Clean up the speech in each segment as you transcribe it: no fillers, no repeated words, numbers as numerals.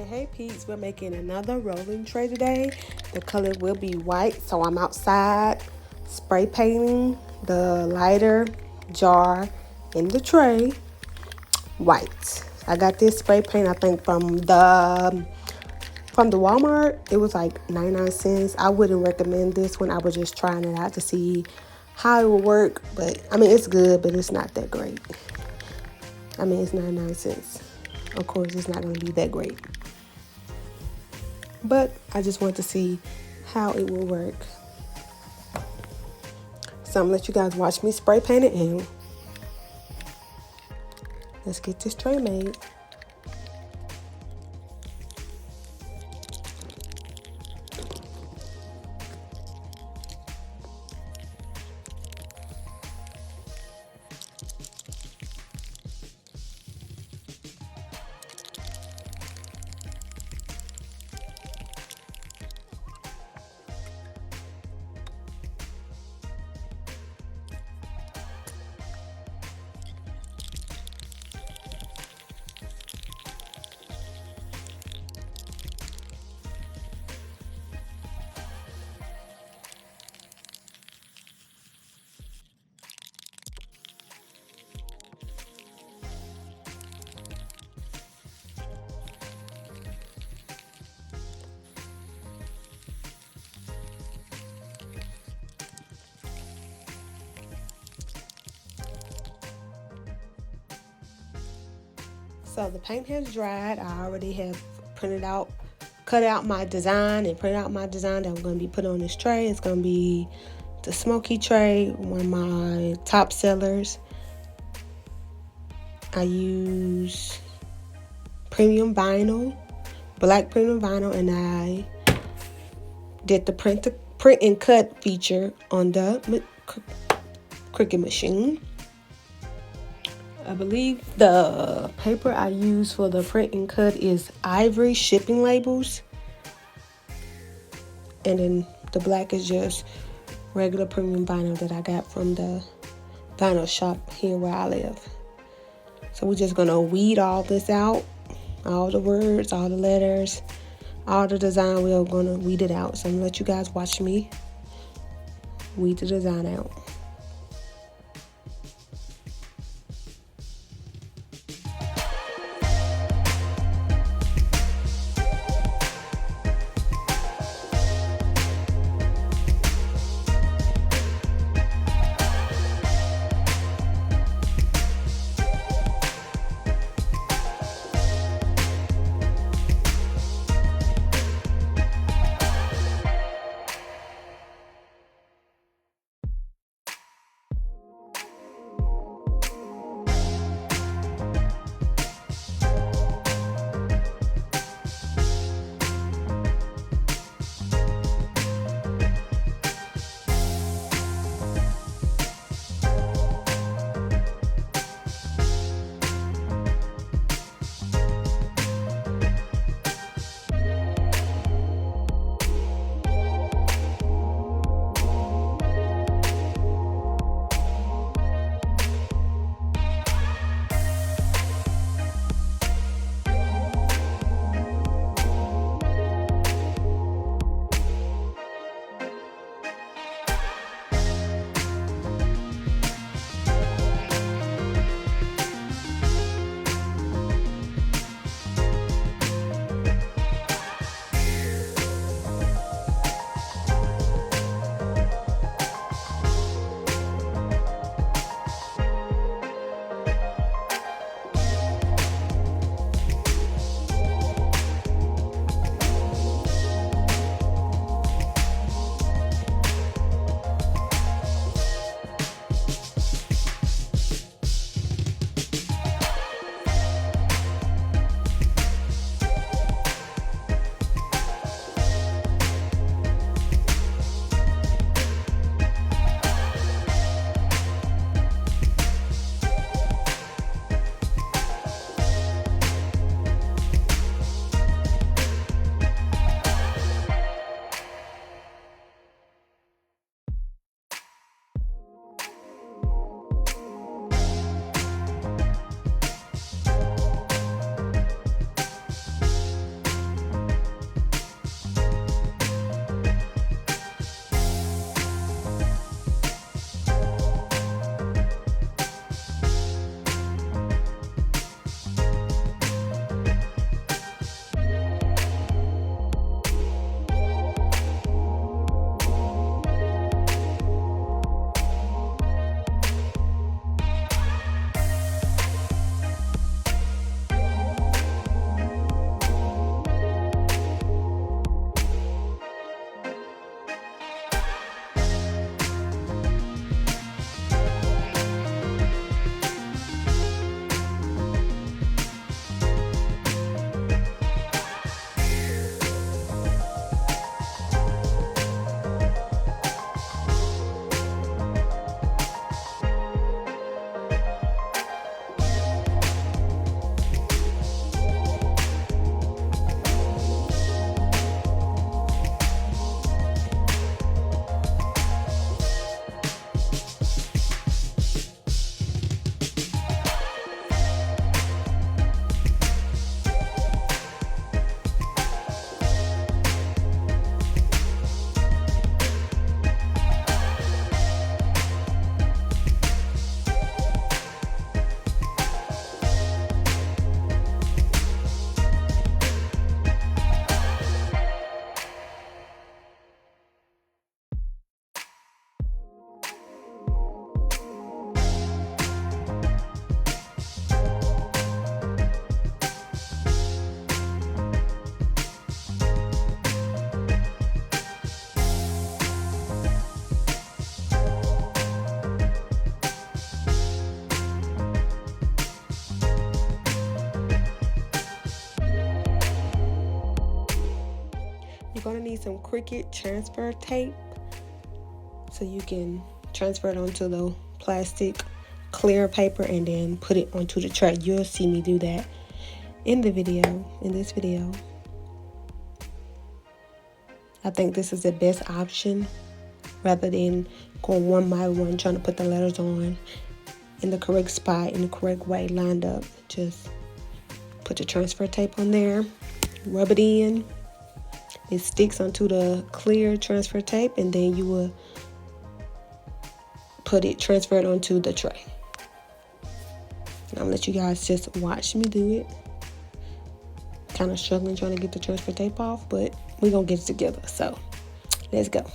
Hey Peeps, we're making another rolling tray today. The color will be white, so I'm outside spray painting the lighter jar in the tray white. I got this spray paint, I think from the Walmart. It was like 99 cents. I wouldn't recommend this one. I was just trying it out to see how it would work, but I mean it's good, but it's not that great. I mean it's 99 cents. Of course it's not going to be that great. But I just want to see how it will work. So I'm going to let you guys watch me spray paint it in. Let's get this tray made. So the paint has dried. I already have cut out my design and printed out my design that I'm going to be put on this tray. It's going to be the smoky tray, one of my top sellers. I use premium vinyl, black premium vinyl, and I did the print and cut feature on the Cricut machine. I believe the paper I use for the print and cut is Avery Shipping labels. And then the black is just regular premium vinyl that I got from the vinyl shop here where I live. So we're just going to weed all this out. All the words, all the letters, all the design, we're going to weed it out. So I'm going to let you guys watch me weed the design out. You're going to need some Cricut transfer tape so you can transfer it onto the plastic clear paper and then put it onto the tray. You'll see me do that in this video. I think this is the best option rather than going one by one trying to put the letters on in the correct spot, in the correct way, lined up. Just put the transfer tape on there, rub it in. It sticks onto the clear transfer tape, and then you will transfer it onto the tray. I'm gonna let you guys just watch me do it. Kind of struggling trying to get the transfer tape off, but we're gonna get it together. So let's go.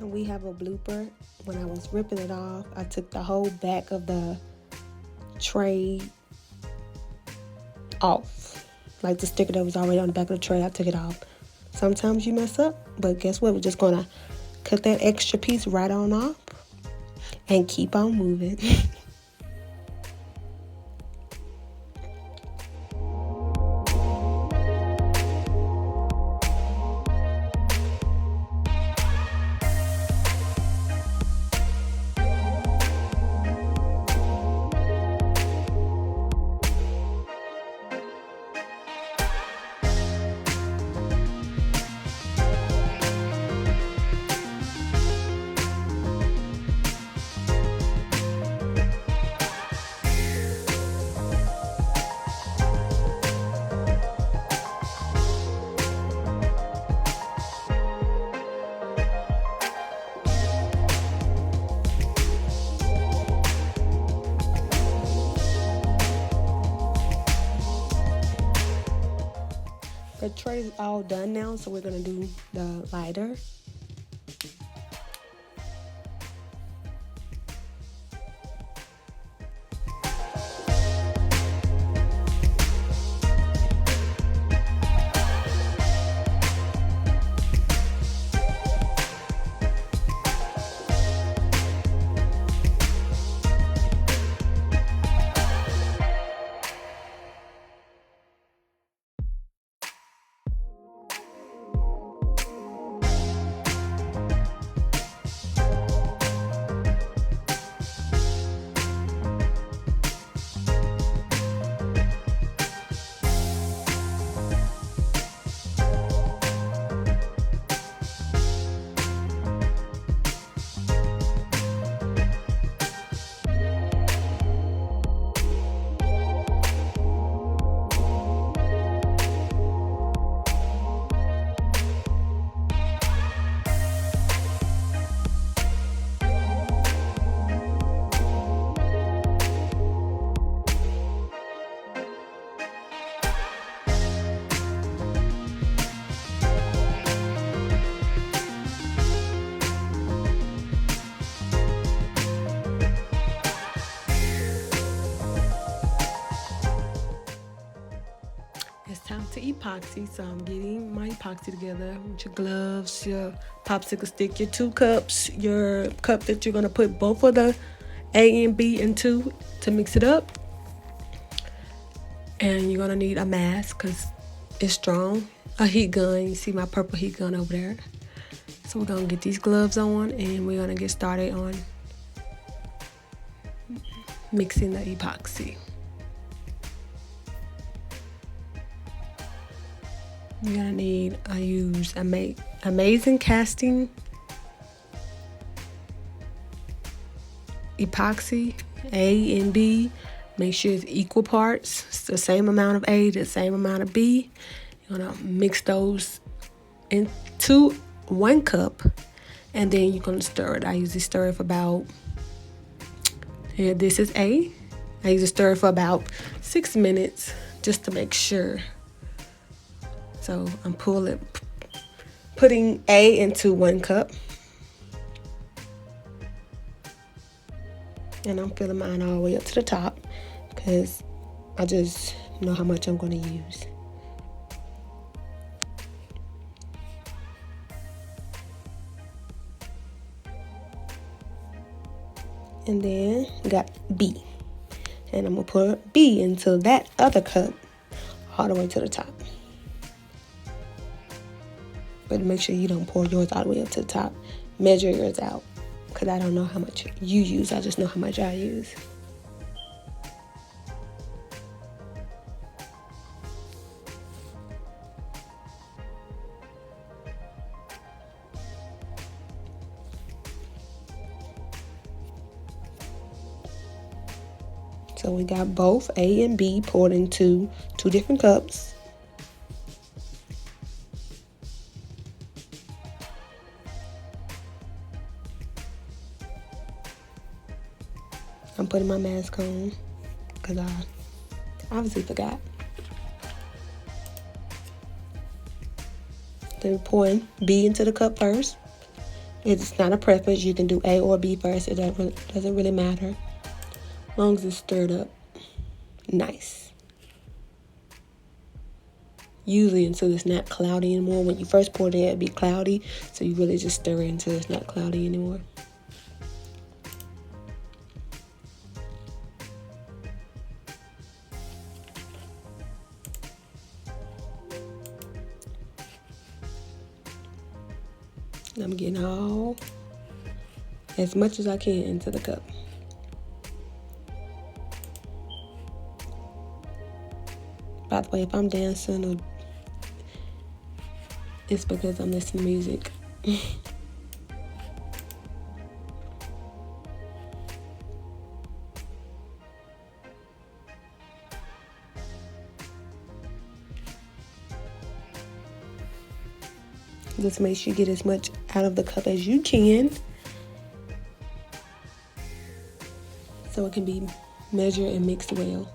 And we have a blooper. When I was ripping it off, I took the whole back of the tray off. Like the sticker that was already on the back of the tray, I took it off. Sometimes you mess up, but guess what? We're just gonna cut that extra piece right on off and keep on moving. The tray is all done now, so we're gonna do the lighter. epoxy. So I'm getting my epoxy together with your gloves, your popsicle stick, your 2 cups, your cup that you're going to put both of the A and B into to mix it up. And you're going to need a mask because it's strong. A heat gun. You see my purple heat gun over there. So we're going to get these gloves on and we're going to get started on mixing the epoxy. You're gonna need, I use Amazing Casting epoxy, A and B. Make sure it's equal parts. It's the same amount of A, the same amount of B. You're gonna mix those into 1 cup and then you're gonna stir it. I usually stir it for about, here, this is A. I usually stir it for about 6 minutes just to make sure. So I'm putting A into 1 cup. And I'm filling mine all the way up to the top because I just know how much I'm going to use. And then got B. And I'm going to put B into that other cup all the way to the top. But make sure you don't pour yours all the way up to the top. Measure yours out. Because I don't know how much you use. I just know how much I use. So we got both A and B poured into 2 different cups. I'm putting my mask on because I obviously forgot. Then pouring B into the cup first. It's not a preference. You can do A or B first. It doesn't really matter. As long as it's stirred up nice. Usually until it's not cloudy anymore. When you first pour it in, it'd be cloudy. So you really just stir it until it's not cloudy anymore. I'm getting all, as much as I can into the cup. By the way, if I'm dancing, it's because I'm listening to music. Just make sure you get as much out of the cup as you can so it can be measured and mixed well.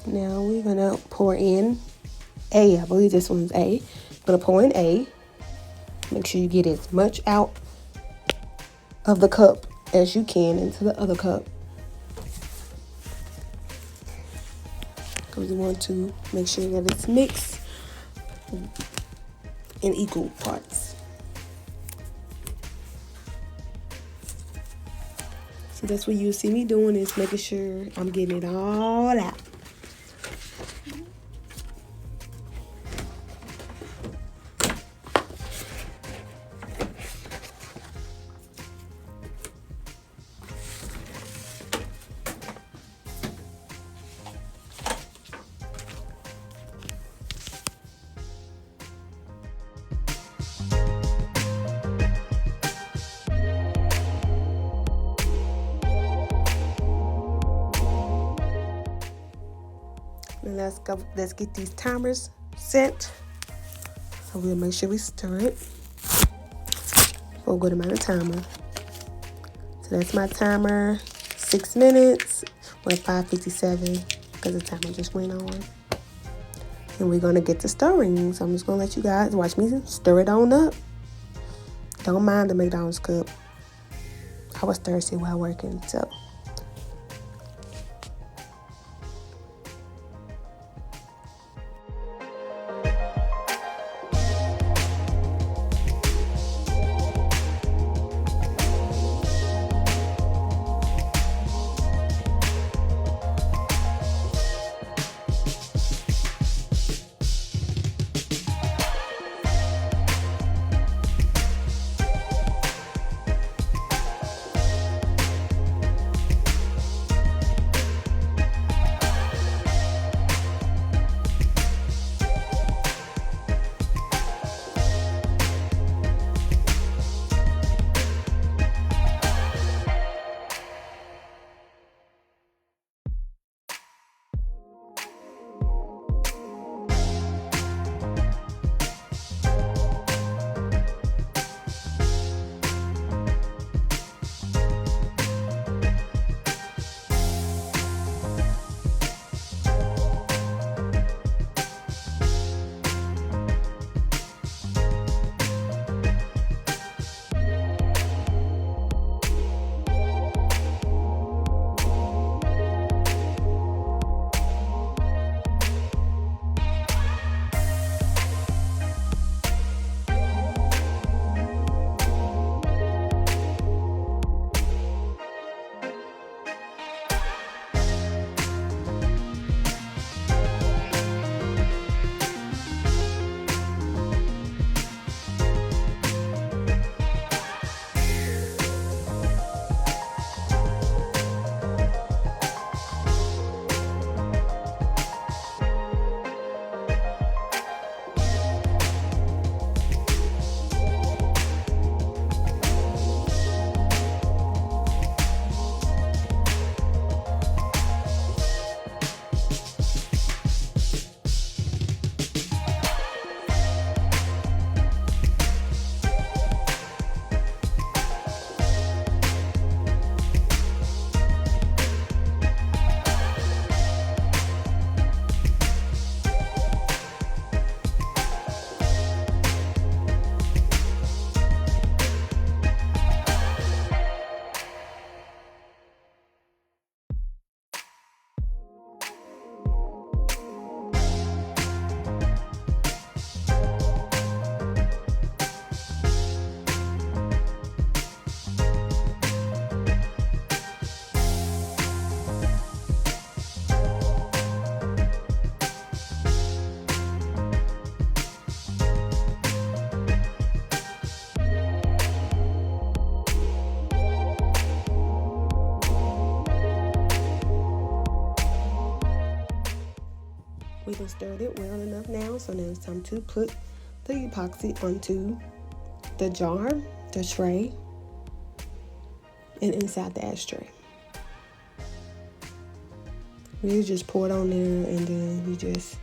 Now we're gonna pour in A. I believe this one's A. I'm gonna pour in A. Make sure you get as much out of the cup as you can into the other cup. Because you want to make sure that it's mixed in equal parts. So that's what you see me doing, is making sure I'm getting it all out. And let's get these timers set. So we'll make sure we stir it for a good amount of timer. So that's my timer, 6 minutes, or 5:57, because the timer just went on. and we're gonna get to stirring. So I'm just gonna let you guys watch me stir it on up. Don't mind the McDonald's cup. I was thirsty while working, so. We done stirred it well enough now, so now it's time to put the epoxy onto the jar, the tray, and inside the ashtray. You just pour it on there, and then you just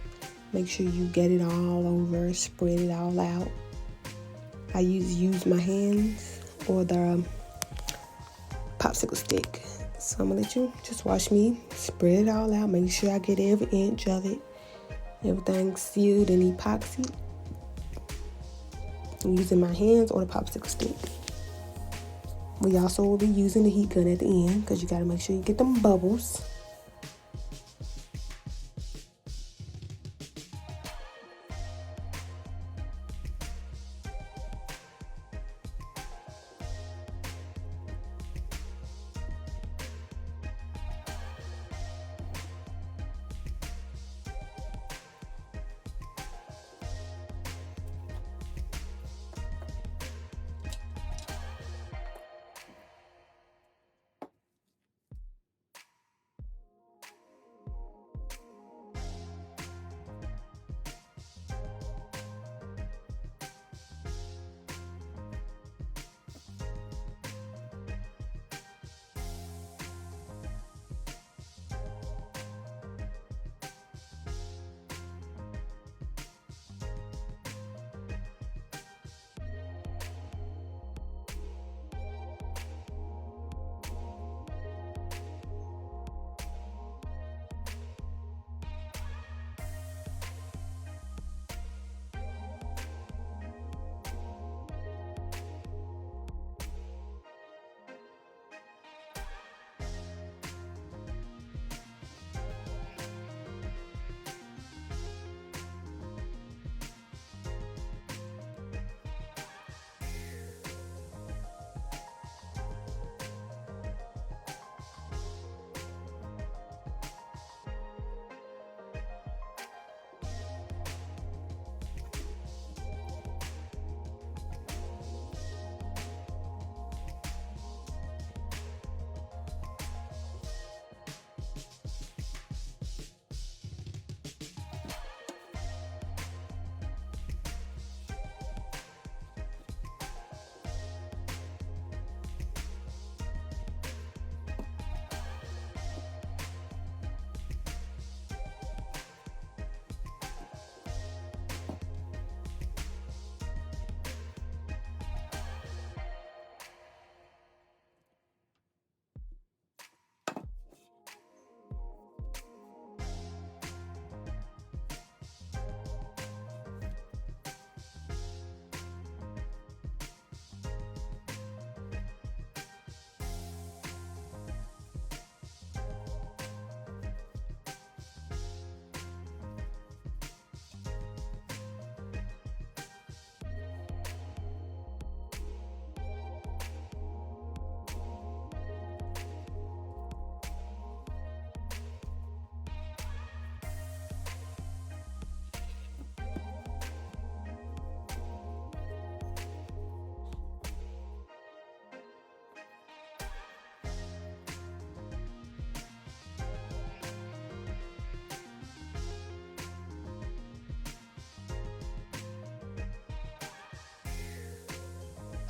make sure you get it all over, spread it all out. I use my hands or the popsicle stick. So I'm gonna let you just watch me spread it all out. Make sure I get every inch of it. Everything sealed in epoxy. I'm using my hands or the popsicle stick. We also will be using the heat gun at the end because you gotta make sure you get them bubbles.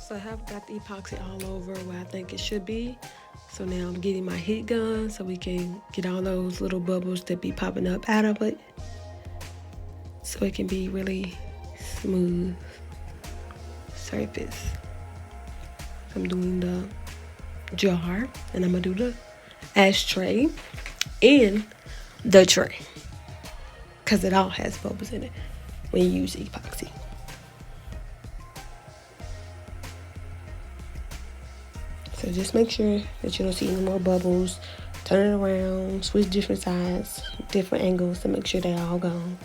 So I have got the epoxy all over where I think it should be. So now I'm getting my heat gun so we can get all those little bubbles that be popping up out of it, so it can be really smooth surface. So I'm doing the jar, and I'm gonna do the ashtray and the tray, because it all has bubbles in it when you use epoxy. So just make sure that you don't see any more bubbles. Turn it around, switch different sides, different angles to make sure they're all gone.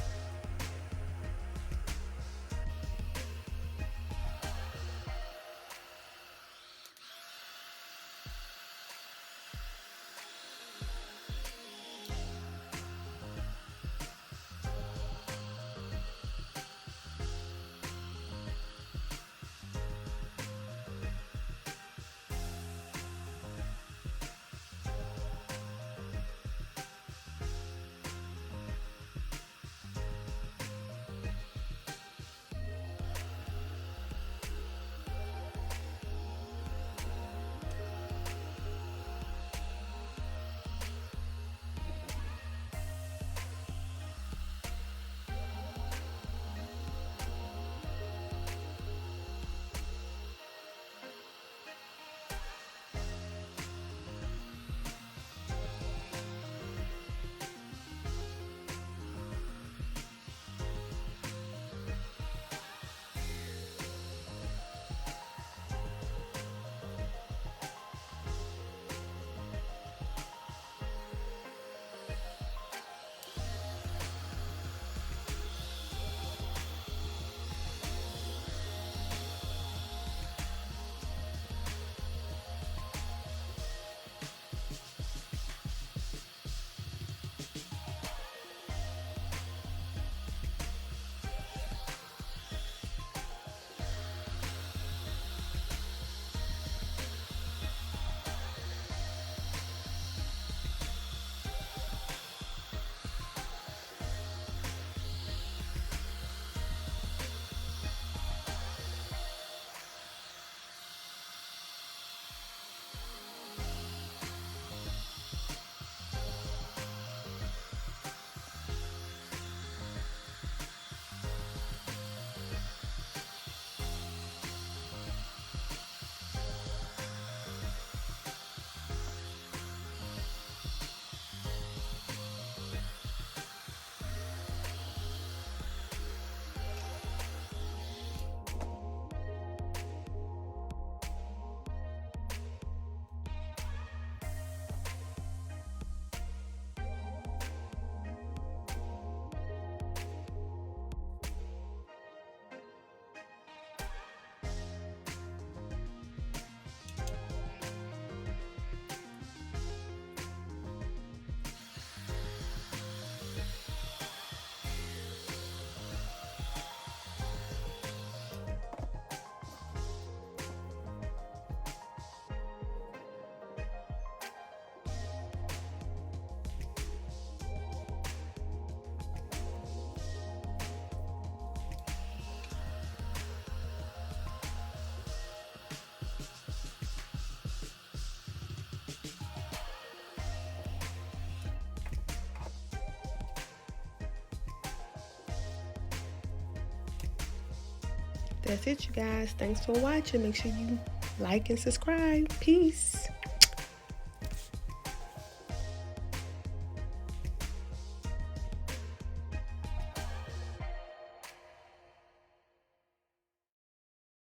That's it, you guys. Thanks for watching. Make sure you like and subscribe. Peace.